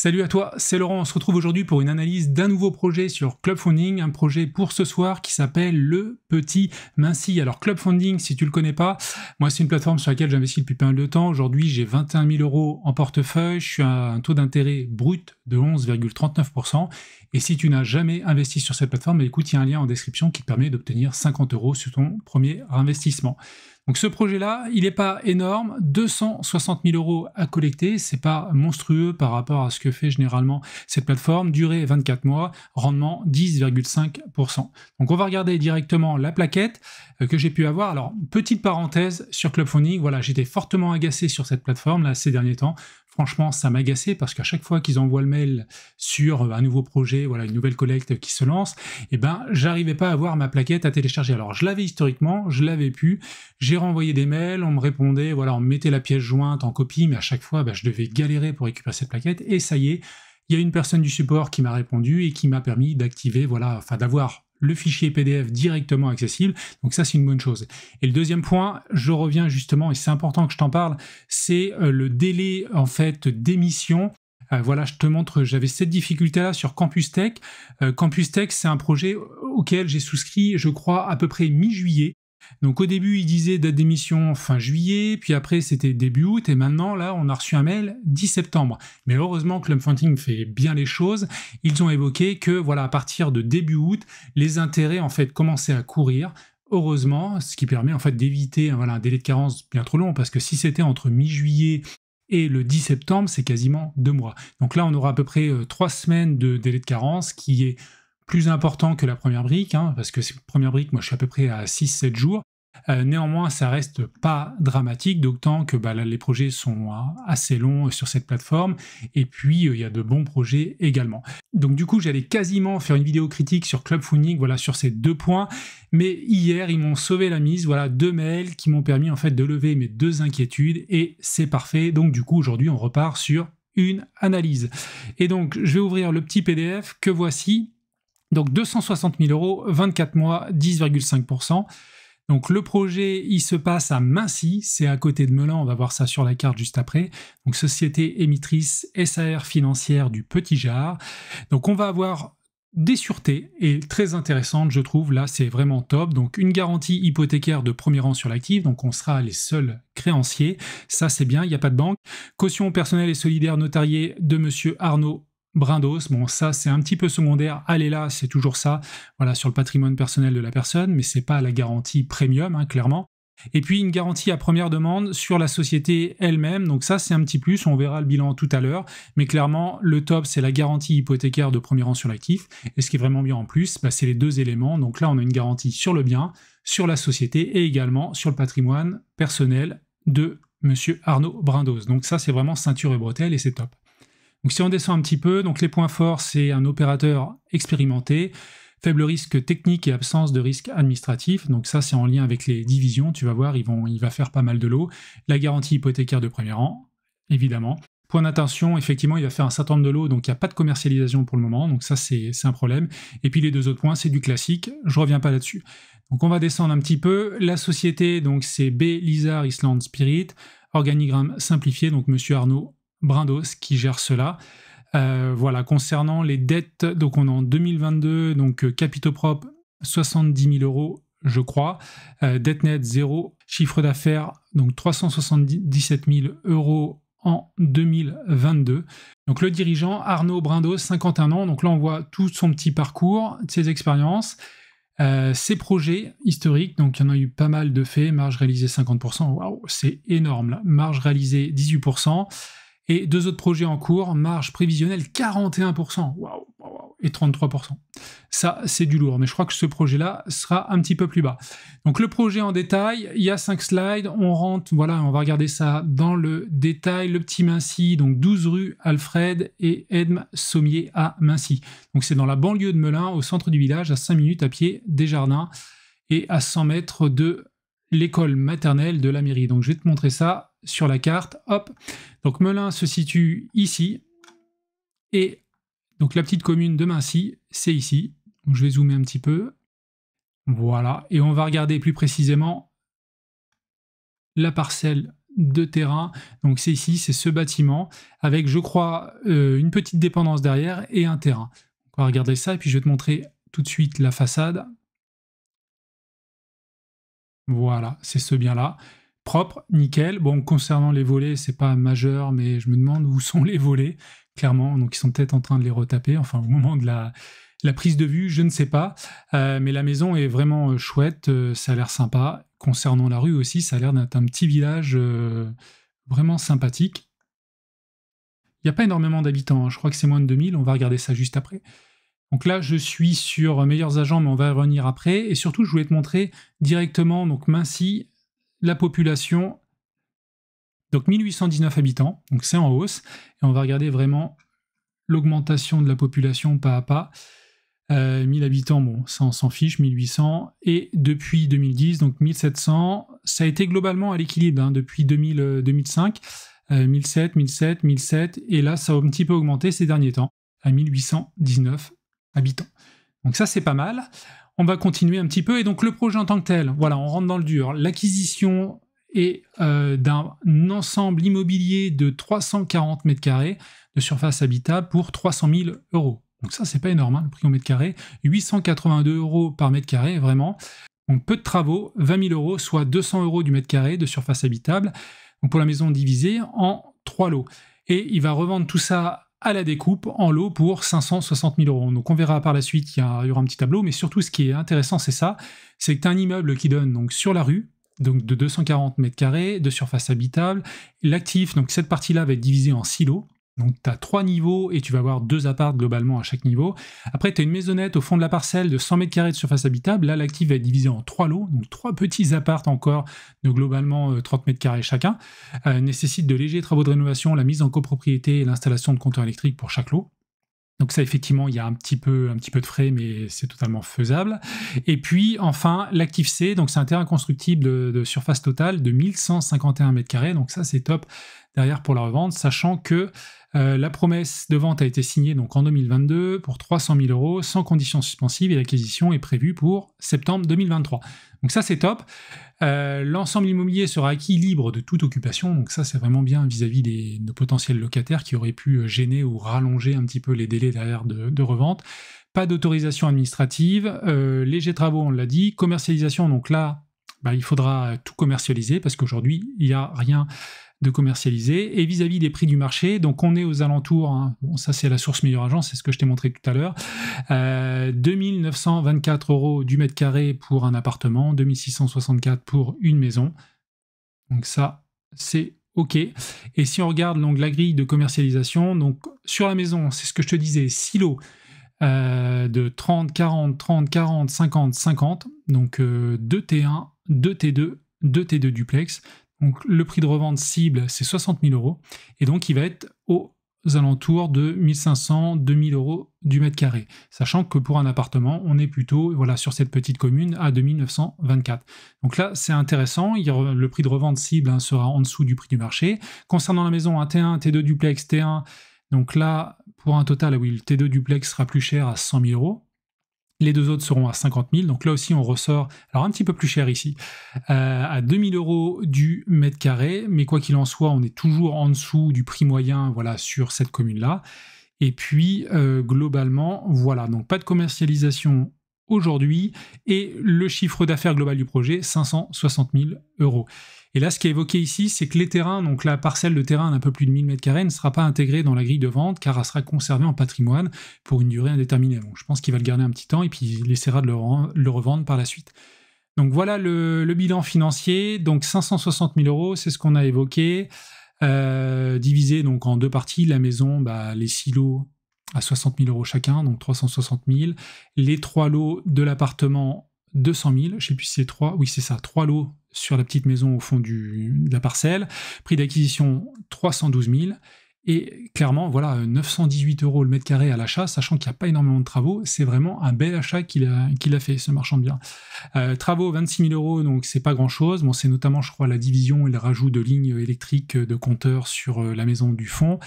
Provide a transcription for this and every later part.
Salut à toi, c'est Laurent, on se retrouve aujourd'hui pour une analyse d'un nouveau projet sur Clubfunding, un projet pour ce soir qui s'appelle Le Petit Minci. Alors Clubfunding, si tu le connais pas, moi c'est une plateforme sur laquelle j'investis depuis pas mal de temps. Aujourd'hui j'ai 21 000 € en portefeuille, je suis à un taux d'intérêt brut de 11,39%. Et si tu n'as jamais investi sur cette plateforme, écoute, il y a un lien en description qui te permet d'obtenir 50 € sur ton premier investissement. Donc ce projet-là, il n'est pas énorme, 260 000 € à collecter, c'est pas monstrueux par rapport à ce que fait généralement cette plateforme, durée 24 mois, rendement 10,5%. Donc on va regarder directement la plaquette que j'ai pu avoir. Alors, petite parenthèse sur Clubfunding, voilà, j'étais fortement agacé sur cette plateforme là ces derniers temps. Franchement, ça m'a agacé parce qu'à chaque fois qu'ils envoient le mail sur un nouveau projet, voilà, une nouvelle collecte qui se lance, eh ben, j'arrivais pas à avoir ma plaquette à télécharger. Alors, je l'avais historiquement, je l'avais pu, j'ai renvoyé des mails, on me répondait, voilà, on me mettait la pièce jointe en copie, mais à chaque fois, je devais galérer pour récupérer cette plaquette, et ça y est, il y a une personne du support qui m'a répondu et qui m'a permis d'activer, voilà, enfin d'avoir le fichier PDF directement accessible, donc ça c'est une bonne chose. Et le deuxième point, je reviens justement, et c'est important que je t'en parle, c'est le délai en fait d'émission. Voilà, je te montre, j'avais cette difficulté-là sur Campus Tech. Campus Tech, c'est un projet auquel j'ai souscrit, je crois, à peu près mi-juillet. Donc au début, il disait date d'émission fin juillet, puis après c'était début août, et maintenant là, on a reçu un mail 10 septembre. Mais heureusement, Clubfunding fait bien les choses. Ils ont évoqué que voilà, à partir de début août, les intérêts en fait commençaient à courir. Heureusement, ce qui permet en fait d'éviter un délai de carence bien trop long, parce que si c'était entre mi-juillet et le 10 septembre, c'est quasiment 2 mois. Donc là, on aura à peu près 3 semaines de délai de carence, qui est plus important que la première brique, parce que la première brique, moi je suis à peu près à 6-7 jours. Néanmoins, ça reste pas dramatique, d'autant que là, les projets sont assez longs sur cette plateforme, et puis il y a de bons projets également. Donc du coup, j'allais quasiment faire une vidéo critique sur Clubfunding, voilà, sur ces 2 points, mais hier, ils m'ont sauvé la mise, voilà, 2 mails qui m'ont permis en fait de lever mes 2 inquiétudes, et c'est parfait. Donc du coup, aujourd'hui, on repart sur une analyse. Et donc, je vais ouvrir le petit PDF que voici. Donc 260 000 €, 24 mois, 10,5%. Donc le projet, il se passe à Minci, c'est à côté de Melun, on va voir ça sur la carte juste après. Donc société émettrice SAR financière du Petit Jard. Donc on va avoir des sûretés, et très intéressantes je trouve, là c'est vraiment top. Donc une garantie hypothécaire de premier rang sur l'actif, donc on sera les seuls créanciers, ça c'est bien, il n'y a pas de banque. Caution personnelle et solidaire notariée de monsieur Arnaud Brindos, bon ça c'est un petit peu secondaire, allez là c'est toujours ça, voilà, sur le patrimoine personnel de la personne, mais c'est pas la garantie premium, clairement. Et puis une garantie à première demande sur la société elle-même, donc ça c'est un petit plus, on verra le bilan tout à l'heure, mais clairement le top c'est la garantie hypothécaire de premier rang sur l'actif, et ce qui est vraiment bien en plus, c'est les 2 éléments, donc là on a une garantie sur le bien, sur la société, et également sur le patrimoine personnel de monsieur Arnaud Brindos, donc ça c'est vraiment ceinture et bretelles, et c'est top. Donc si on descend un petit peu, donc les points forts, c'est un opérateur expérimenté, faible risque technique et absence de risque administratif, donc ça c'est en lien avec les divisions, tu vas voir, il va faire pas mal de lots. La garantie hypothécaire de premier rang, évidemment. Point d'attention, effectivement, il va faire un certain nombre de lots, donc il n'y a pas de commercialisation pour le moment, donc ça c'est un problème. Et puis les 2 autres points, c'est du classique, je reviens pas là-dessus. Donc on va descendre un petit peu, la société, donc c'est B. Lizard Island Spirit, organigramme simplifié, donc monsieur Arnaud Brindos qui gère cela. Voilà, concernant les dettes, donc on est en 2022, donc capitaux propres 70 000 €, je crois, dette nette 0, chiffre d'affaires donc 377 000 € en 2022. Donc le dirigeant Arnaud Brindos, 51 ans, donc là on voit tout son petit parcours, ses expériences, ses projets historiques, donc il y en a eu pas mal de faits, marge réalisée 50%, waouh, c'est énorme là, marge réalisée 18%, et 2 autres projets en cours, marge prévisionnelle 41%, waouh, et 33%. Ça, c'est du lourd, mais je crois que ce projet-là sera un petit peu plus bas. Donc le projet en détail, il y a 5 slides, on rentre, voilà, on va regarder ça dans le détail. Le Petit Minci, donc 12 rue Alfred et Edme Sommier à Minci. Donc c'est dans la banlieue de Melun, au centre du village, à 5 minutes à pied des jardins, et à 100 mètres de l'école maternelle de la mairie. Donc je vais te montrer ça sur la carte, hop. Donc Melun se situe ici, et donc la petite commune de Minci, c'est ici. Donc je vais zoomer un petit peu, voilà, et on va regarder plus précisément la parcelle de terrain. Donc c'est ici, c'est ce bâtiment, avec, je crois, une petite dépendance derrière et un terrain. On va regarder ça, et puis je vais te montrer tout de suite la façade. Voilà, c'est ce bien-là. Propre, nickel. Bon, concernant les volets, c'est pas majeur, mais je me demande où sont les volets, clairement. Donc ils sont peut-être en train de les retaper, enfin au moment de la prise de vue, je ne sais pas. Mais la maison est vraiment chouette, ça a l'air sympa. Concernant la rue aussi, ça a l'air d'être un petit village vraiment sympathique. Il n'y a pas énormément d'habitants, hein. Je crois que c'est moins de 2000, on va regarder ça juste après. Donc là, je suis sur Meilleurs Agents, mais on va y revenir après. Et surtout, je voulais te montrer directement, donc Mincy, la population. Donc 1819 habitants, donc c'est en hausse. Et on va regarder vraiment l'augmentation de la population pas à pas. 1000 habitants, bon, ça on s'en fiche, 1800. Et depuis 2010, donc 1700, ça a été globalement à l'équilibre, hein, depuis 2005. 1007, 1007, 1007. Et là, ça a un petit peu augmenté ces derniers temps, à 1819 habitants. Donc ça, c'est pas mal. On va continuer un petit peu. Et donc le projet en tant que tel, voilà, on rentre dans le dur. L'acquisition est d'un ensemble immobilier de 340 mètres carrés de surface habitable pour 300 000 euros. Donc ça, c'est pas énorme, hein, le prix au mètre carré. 882 euros par mètre carré, vraiment. Donc peu de travaux, 20 000 euros, soit 200 euros du mètre carré de surface habitable. Donc pour la maison divisée en 3 lots. Et il va revendre tout ça à la découpe en lot pour 560 000 euros. Donc on verra par la suite qu'il y aura un petit tableau, mais surtout ce qui est intéressant, c'est ça, c'est que tu as un immeuble qui donne donc sur la rue, donc de 240 mètres carrés de surface habitable. L'actif, donc cette partie-là va être divisée en 6 lots. Donc tu as 3 niveaux et tu vas avoir 2 apparts globalement à chaque niveau. Après tu as une maisonnette au fond de la parcelle de 100 mètres carrés de surface habitable. Là l'actif va être divisé en 3 lots, donc 3 petits apparts encore de globalement 30 mètres carrés chacun. Nécessite de légers travaux de rénovation, la mise en copropriété et l'installation de compteurs électriques pour chaque lot. Donc ça, effectivement, il y a un petit peu de frais, mais c'est totalement faisable. Et puis, enfin, l'actif C, donc c'est un terrain constructible de surface totale de 1151 mètres carrés. Donc ça, c'est top derrière pour la revente, sachant que la promesse de vente a été signée donc en 2022 pour 300 000 euros sans conditions suspensives et l'acquisition est prévue pour septembre 2023. Donc ça, c'est top. L'ensemble immobilier sera acquis libre de toute occupation, donc ça c'est vraiment bien vis-à-vis de nos potentiels locataires qui auraient pu gêner ou rallonger un petit peu les délais derrière de revente. Pas d'autorisation administrative, légers travaux, on l'a dit, commercialisation, donc là, il faudra tout commercialiser parce qu'aujourd'hui, il n'y a rien de commercialiser, et vis-à-vis des prix du marché, donc on est aux alentours, hein, bon ça c'est la source Meilleur Agent, c'est ce que je t'ai montré tout à l'heure, 2924 euros du mètre carré pour un appartement, 2664 pour une maison, donc ça c'est ok. Et si on regarde donc la grille de commercialisation, donc sur la maison, c'est ce que je te disais, 6 lots de 30, 40, 30, 40, 50, 50, donc 2 T1, 2 T2, 2 T2 duplex. Donc le prix de revente cible, c'est 60 000 euros, et donc il va être aux alentours de 1500, 2000 euros du mètre carré, sachant que pour un appartement, on est plutôt sur cette petite commune à 2924. Donc là, c'est intéressant, le prix de revente cible sera en dessous du prix du marché. Concernant la maison, un T1, un T2 duplex, T1, donc là, pour un total, oui, le T2 duplex sera plus cher à 100 000 euros. Les deux autres seront à 50 000, donc là aussi on ressort, alors un petit peu plus cher ici, à 2000 euros du mètre carré, mais quoi qu'il en soit, on est toujours en dessous du prix moyen sur cette commune-là. Et puis, globalement, voilà, donc pas de commercialisation aujourd'hui, et le chiffre d'affaires global du projet, 560 000 euros. Et là, ce qui est évoqué ici, c'est que les terrains, donc la parcelle de terrain d'un peu plus de 1000 m² ne sera pas intégrée dans la grille de vente, car elle sera conservée en patrimoine pour une durée indéterminée. Donc je pense qu'il va le garder un petit temps, et puis il essaiera de le revendre par la suite. Donc voilà le bilan financier, donc 560 000 euros, c'est ce qu'on a évoqué, divisé donc en 2 parties, la maison, les 6 lots à 60 000 euros chacun, donc 360 000, les 3 lots de l'appartement, 200 000, je sais plus si c'est 3, oui c'est ça, 3 lots sur la petite maison au fond de la parcelle, prix d'acquisition 312 000, et clairement, voilà, 918 euros le mètre carré à l'achat, sachant qu'il n'y a pas énormément de travaux, c'est vraiment un bel achat qu'il a fait, ce marchand de biens. Travaux, 26 000 euros, donc c'est pas grand-chose, bon, c'est notamment, je crois, la division et le rajout de lignes électriques de compteurs sur la maison du fond.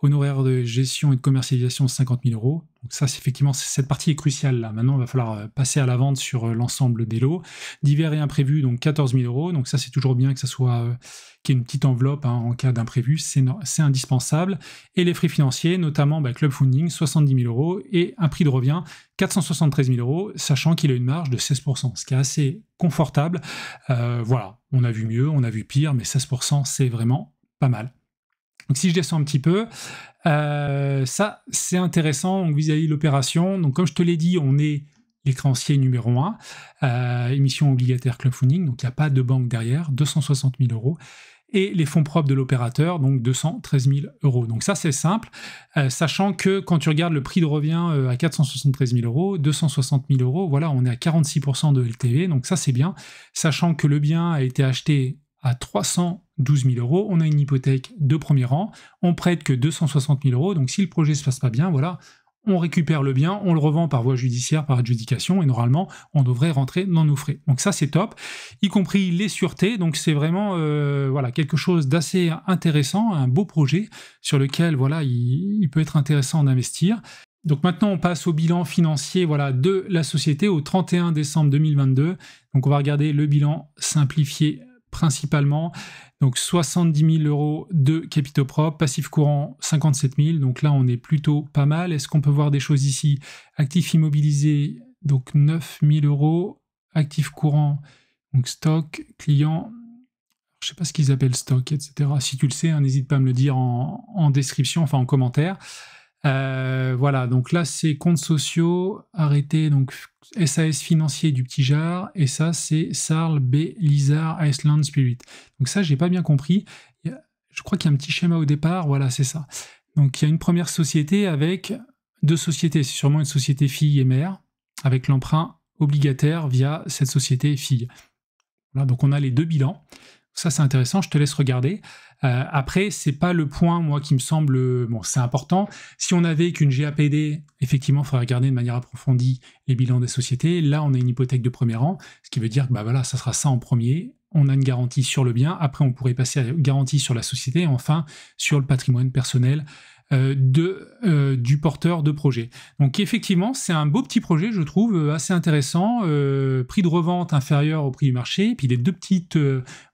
Honoraires de gestion et de commercialisation, 50 000 euros, Donc ça, effectivement, cette partie est cruciale là. Maintenant, il va falloir passer à la vente sur l'ensemble des lots. Divers et imprévus, donc 14 000 €. Donc ça, c'est toujours bien que ça soit qu'il y ait une petite enveloppe en cas d'imprévu, c'est indispensable. Et les frais financiers, notamment Club Funding, 70 000 € et un prix de revient 473 000 €, sachant qu'il a une marge de 16%, ce qui est assez confortable. Voilà, on a vu mieux, on a vu pire, mais 16%, c'est vraiment pas mal. Donc si je descends un petit peu, ça c'est intéressant donc, vis-à-vis de l'opération. Donc comme je te l'ai dit, on est les créanciers numéro 1, émission obligataire Club Funding, donc il n'y a pas de banque derrière, 260 000 €. Et les fonds propres de l'opérateur, donc 213 000 €. Donc ça, c'est simple, sachant que quand tu regardes le prix de revient à 473 000 €, 260 000 €, voilà, on est à 46% de LTV, donc ça, c'est bien, sachant que le bien a été acheté à 312 000 €, on a une hypothèque de premier rang, on prête que 260 000 €, donc si le projet se passe pas bien, voilà, on récupère le bien, on le revend par voie judiciaire, par adjudication, et normalement, on devrait rentrer dans nos frais. Donc ça, c'est top, y compris les sûretés, donc c'est vraiment voilà, quelque chose d'assez intéressant, un beau projet sur lequel voilà, il peut être intéressant d'investir. Donc maintenant, on passe au bilan financier voilà, de la société au 31 décembre 2022. Donc on va regarder le bilan simplifié principalement. Donc 70 000 € de capitaux propres, passif courant 57 000, donc là on est plutôt pas mal. Est-ce qu'on peut voir des choses ici? Actifs immobilisés, donc 9 000 €, actifs courants, donc stock, client, je sais pas ce qu'ils appellent stock, etc. Si tu le sais, n'hésite pas à me le dire en description, enfin en commentaire. Voilà, donc là c'est comptes sociaux, arrêté, donc SAS financier du Petit Jard, et ça c'est Sarl B. Lizard Iceland Spirit. Donc ça j'ai pas bien compris, je crois qu'il y a un petit schéma au départ, voilà c'est ça. Donc il y a une première société avec deux sociétés, c'est sûrement une société fille et mère, avec l'emprunt obligataire via cette société fille. Voilà, donc on a les deux bilans. Ça, c'est intéressant, je te laisse regarder. Après, c'est pas le point, moi, qui me semble... Bon, c'est important. Si on n'avait qu'une GAPD, effectivement, il faudrait regarder de manière approfondie les bilans des sociétés. Là, on a une hypothèque de premier rang, ce qui veut dire que bah, voilà, ça sera ça en premier. On a une garantie sur le bien. Après, on pourrait passer à la garantie sur la société. Et enfin, sur le patrimoine personnel du porteur de projet. Donc effectivement, c'est un beau petit projet, je trouve, assez intéressant, prix de revente inférieur au prix du marché, puis les deux petites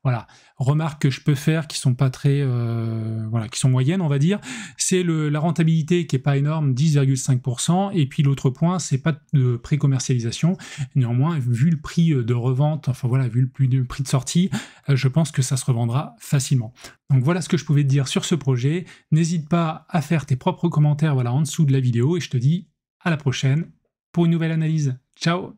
voilà, remarques que je peux faire qui sont pas très voilà, qui sont moyennes, on va dire, c'est la rentabilité qui est pas énorme, 10,5%, et puis l'autre point, c'est pas de pré-commercialisation. Néanmoins, vu le prix de revente, enfin voilà, vu le prix de sortie, je pense que ça se revendra facilement. Donc voilà ce que je pouvais te dire sur ce projet. N'hésite pas à faire tes propres commentaires voilà, en dessous de la vidéo, et je te dis à la prochaine pour une nouvelle analyse. Ciao!